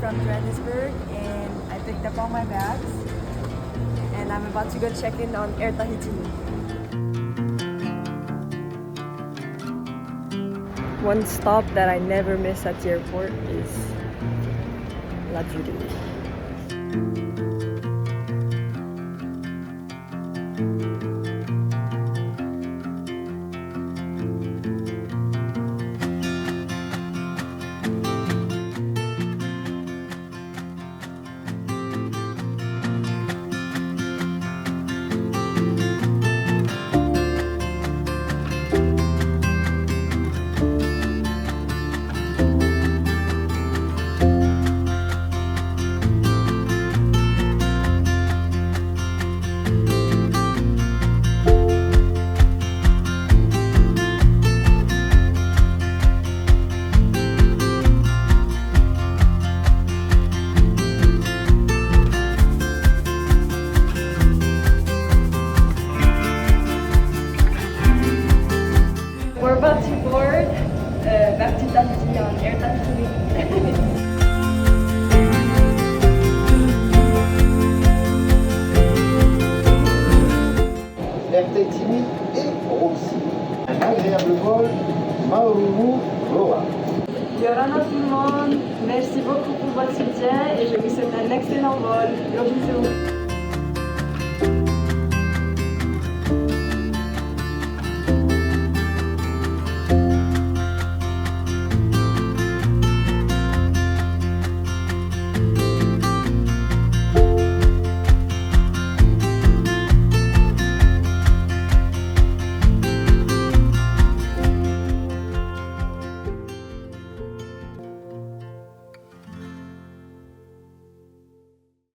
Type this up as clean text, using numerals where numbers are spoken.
from Johannesburg and I picked up all my bags and I'm about to go check in on Air Tahiti. One stop that I never miss at the airport is La Durée. We're about to board back to Tahiti on Air Tahiti. Air Tahiti et Rossi. Un agréable vol, mānuia. Yorana tout le monde, merci beaucoup pour votre soutien et je vous souhaite un excellent vol. Gros bisous.